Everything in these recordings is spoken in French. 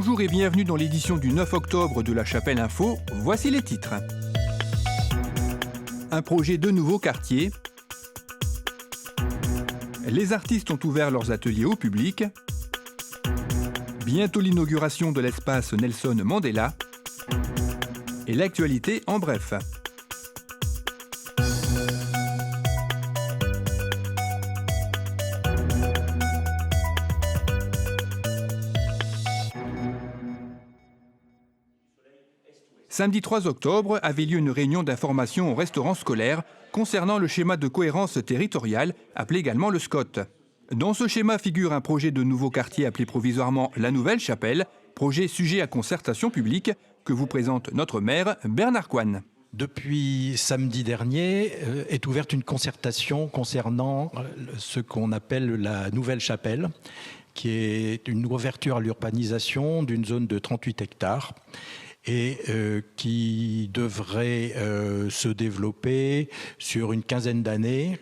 Bonjour et bienvenue dans l'édition du 9 octobre de La Chapelle Info. Voici les titres. Un projet de nouveau quartier. Les artistes ont ouvert leurs ateliers au public. Bientôt l'inauguration de l'espace Nelson Mandela. Et l'actualité en bref. Samedi 3 octobre avait lieu une réunion d'information au restaurant scolaire concernant le schéma de cohérence territoriale, appelé également le SCOT. Dans ce schéma figure un projet de nouveau quartier appelé provisoirement La Nouvelle Chapelle, projet sujet à concertation publique que vous présente notre maire Bernard Coine. Depuis samedi dernier est ouverte une concertation concernant ce qu'on appelle la Nouvelle Chapelle, qui est une ouverture à l'urbanisation d'une zone de 38 hectares. Et qui devrait se développer sur une quinzaine d'années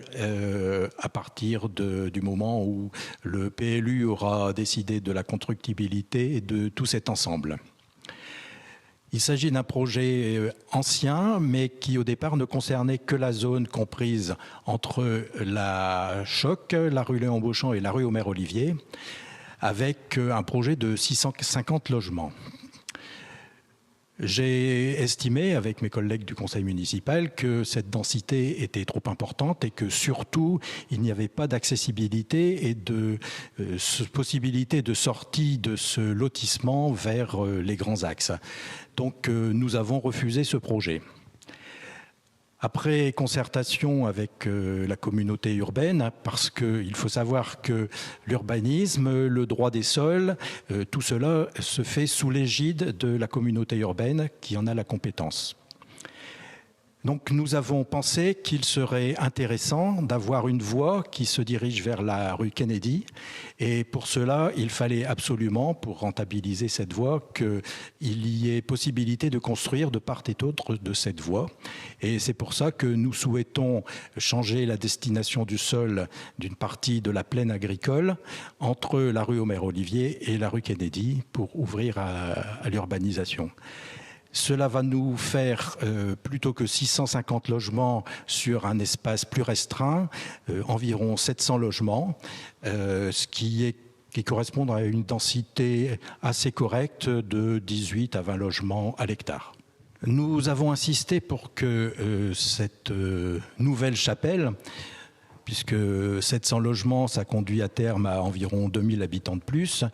à partir du moment où le PLU aura décidé de la constructibilité de tout cet ensemble. Il s'agit d'un projet ancien, mais qui au départ ne concernait que la zone comprise entre la Choc, la rue Léon Beauchamp et la rue Omer-Olivier, avec un projet de 650 logements. J'ai estimé, avec mes collègues du conseil municipal, que cette densité était trop importante et que surtout, il n'y avait pas d'accessibilité et de possibilité de sortie de ce lotissement vers les grands axes. Donc, nous avons refusé ce projet. Après concertation avec la communauté urbaine, parce qu'il faut savoir que l'urbanisme, le droit des sols, tout cela se fait sous l'égide de la communauté urbaine qui en a la compétence. Donc nous avons pensé qu'il serait intéressant d'avoir une voie qui se dirige vers la rue Kennedy. Et pour cela, il fallait absolument, pour rentabiliser cette voie, qu'il y ait possibilité de construire de part et d'autre de cette voie. Et c'est pour ça que nous souhaitons changer la destination du sol d'une partie de la plaine agricole entre la rue Omer-Olivier et la rue Kennedy pour ouvrir à l'urbanisation. Cela va nous faire, plutôt que 650 logements sur un espace plus restreint, environ 700 logements, ce qui correspond à une densité assez correcte de 18 à 20 logements à l'hectare. Nous avons insisté pour que cette nouvelle chapelle, puisque 700 logements, ça conduit à terme à environ 2000 habitants de plus,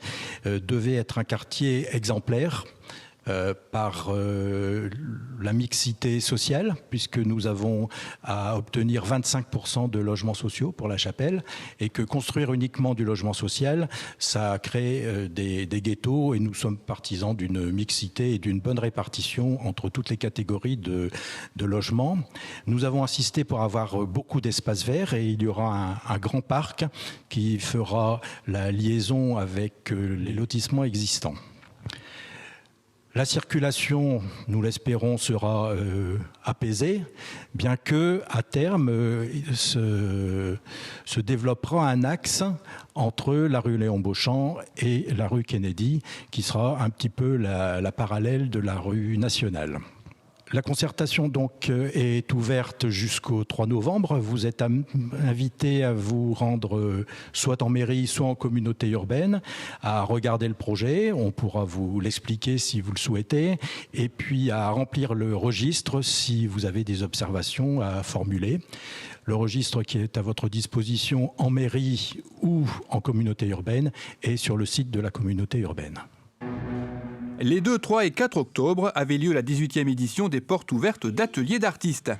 devait être un quartier exemplaire, par la mixité sociale, puisque nous avons à obtenir 25% de logements sociaux pour la chapelle, et que construire uniquement du logement social, ça crée des ghettos, et nous sommes partisans d'une mixité et d'une bonne répartition entre toutes les catégories de logements. Nous avons insisté pour avoir beaucoup d'espaces verts, et il y aura un grand parc qui fera la liaison avec les lotissements existants. La circulation, nous l'espérons, sera apaisée, bien que à terme se développera un axe entre la rue Léon Beauchamp et la rue Kennedy, qui sera un petit peu la parallèle de la rue Nationale. La concertation donc est ouverte jusqu'au 3 novembre. Vous êtes invités à vous rendre soit en mairie, soit en communauté urbaine, à regarder le projet. On pourra vous l'expliquer si vous le souhaitez. Et puis à remplir le registre si vous avez des observations à formuler. Le registre qui est à votre disposition en mairie ou en communauté urbaine est sur le site de la communauté urbaine. Les 2, 3 et 4 octobre avait lieu la 18e édition des portes ouvertes d'ateliers d'artistes.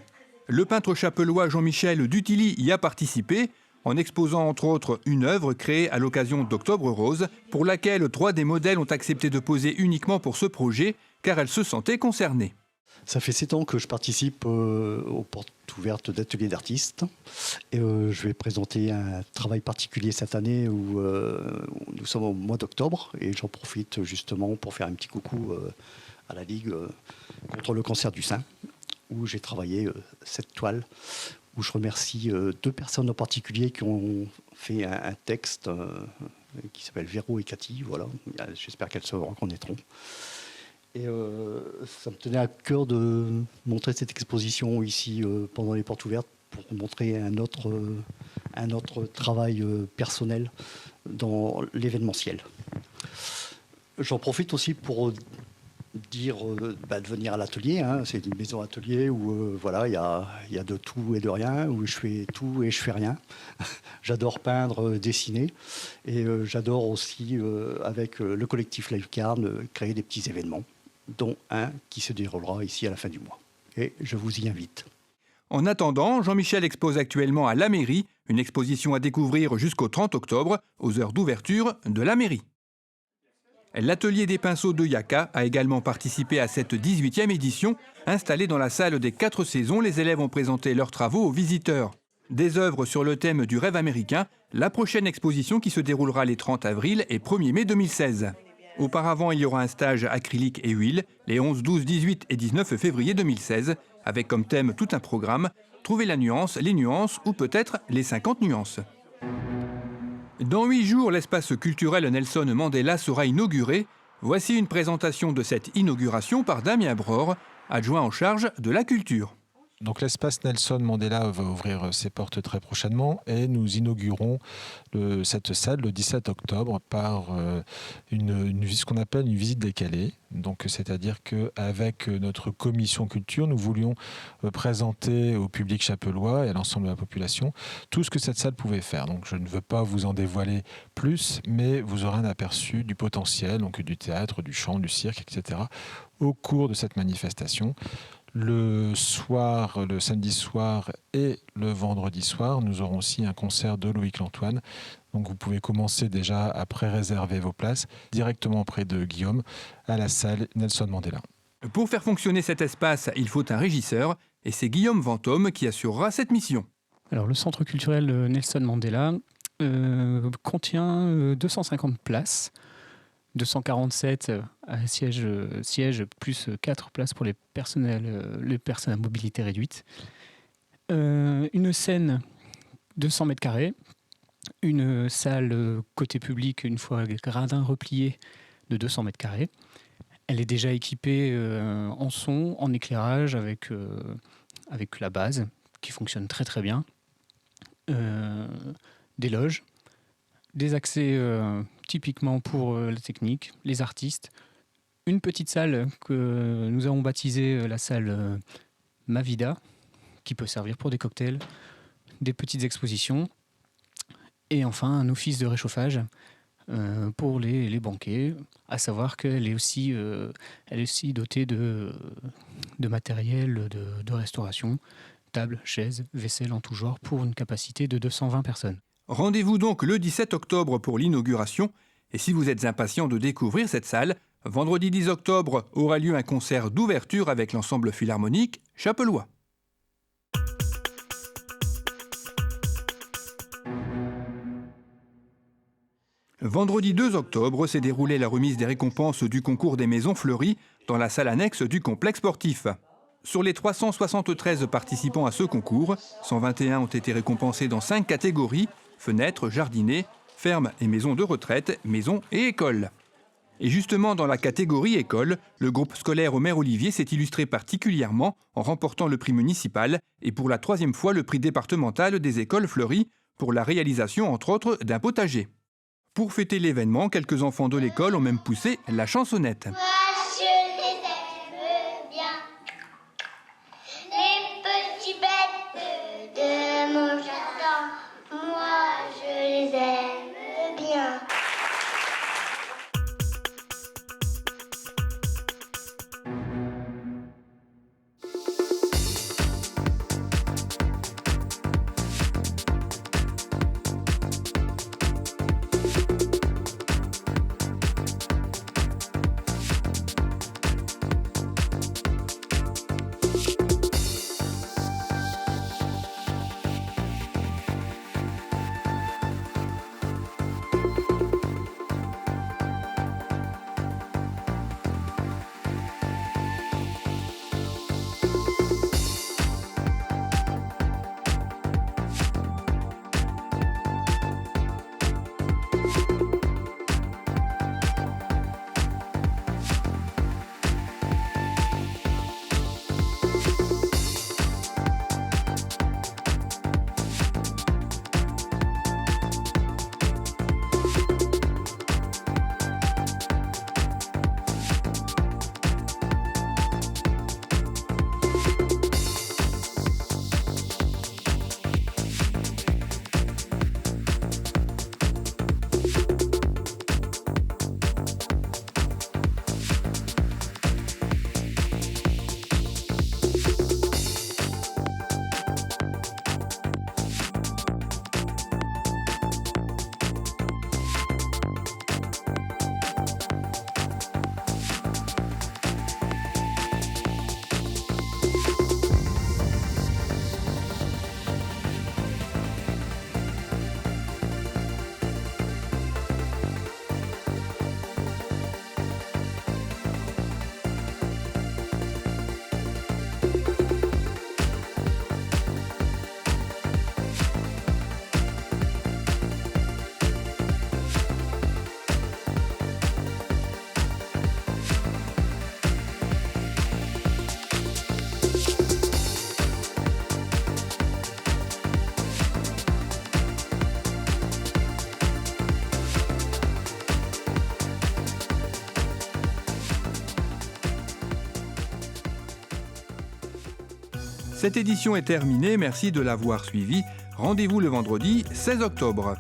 Le peintre chapellois Jean-Michel Dutilly y a participé en exposant entre autres une œuvre créée à l'occasion d'Octobre Rose pour laquelle 3 des modèles ont accepté de poser uniquement pour ce projet car elles se sentaient concernées. Ça fait 7 ans que je participe aux portes ouvertes d'ateliers d'artistes. Et je vais présenter un travail particulier cette année où nous sommes au mois d'octobre. Et j'en profite justement pour faire un petit coucou à la Ligue contre le cancer du sein, où j'ai travaillé cette toile, où je remercie 2 personnes en particulier qui ont fait un texte qui s'appellent Véro et Cathy. Voilà. J'espère qu'elles se reconnaîtront. Et ça me tenait à cœur de montrer cette exposition ici pendant les portes ouvertes pour montrer un autre travail personnel dans l'événementiel. J'en profite aussi pour dire de venir à l'atelier. C'est une maison atelier où voilà, il y a de tout et de rien, où je fais tout et je fais rien. J'adore peindre, dessiner, et j'adore aussi, avec le collectif Live Carn, créer des petits événements, dont un qui se déroulera ici à la fin du mois. Et je vous y invite. En attendant, Jean-Michel expose actuellement à la mairie, une exposition à découvrir jusqu'au 30 octobre, aux heures d'ouverture de la mairie. L'atelier des pinceaux de Yaka a également participé à cette 18e édition. Installé dans la salle des 4 saisons, les élèves ont présenté leurs travaux aux visiteurs. Des œuvres sur le thème du rêve américain, la prochaine exposition qui se déroulera les 30 avril et 1er mai 2016. Auparavant, il y aura un stage acrylique et huile les 11, 12, 18 et 19 février 2016, avec comme thème tout un programme, trouver la nuance, les nuances ou peut-être les 50 nuances. Dans 8 jours, l'espace culturel Nelson Mandela sera inauguré. Voici une présentation de cette inauguration par Damien Bror, adjoint en charge de la culture. Donc l'espace Nelson Mandela va ouvrir ses portes très prochainement et nous inaugurons cette salle le 17 octobre par ce qu'on appelle une visite décalée. Donc, c'est-à-dire qu'avec notre commission culture, nous voulions présenter au public chapellois et à l'ensemble de la population tout ce que cette salle pouvait faire. Donc je ne veux pas vous en dévoiler plus, mais vous aurez un aperçu du potentiel, donc du théâtre, du chant, du cirque, etc. au cours de cette manifestation. Le soir, le samedi soir et le vendredi soir, nous aurons aussi un concert de Loïc Lantoine. Donc vous pouvez commencer déjà à pré-réserver vos places directement auprès de Guillaume à la salle Nelson Mandela. Pour faire fonctionner cet espace, il faut un régisseur et c'est Guillaume Ventôme qui assurera cette mission. Alors le centre culturel Nelson Mandela contient 250 places. 247 sièges plus 4 places pour les personnes à mobilité réduite. Une scène de 100 mètres carrés, une salle côté public, une fois gradin replié, de 200 mètres carrés. Elle est déjà équipée en son, en éclairage, avec la base qui fonctionne très très bien. Des loges, des accès typiquement pour la technique, les artistes. Une petite salle que nous avons baptisée la salle Mavida, qui peut servir pour des cocktails, des petites expositions. Et enfin, un office de réchauffage pour les banquets, à savoir qu'elle est aussi dotée de matériel de restauration, tables, chaises, vaisselle en tout genre, pour une capacité de 220 personnes. Rendez-vous donc le 17 octobre pour l'inauguration. Et si vous êtes impatient de découvrir cette salle, vendredi 10 octobre aura lieu un concert d'ouverture avec l'ensemble philharmonique chapellois. Vendredi 2 octobre s'est déroulée la remise des récompenses du concours des maisons fleuries dans la salle annexe du complexe sportif. Sur les 373 participants à ce concours, 121 ont été récompensés dans 5 catégories: fenêtres, jardinets, fermes et maisons de retraite, maisons et écoles. Et justement, dans la catégorie école, le groupe scolaire Omer Olivier s'est illustré particulièrement en remportant le prix municipal et pour la 3e fois le prix départemental des écoles fleuries pour la réalisation, entre autres, d'un potager. Pour fêter l'événement, quelques enfants de l'école ont même poussé la chansonnette. Moi, je les aime bien, les petits bêtes de mon jardin. Moi, je les aime bien. Cette édition est terminée, merci de l'avoir suivie. Rendez-vous le vendredi 16 octobre.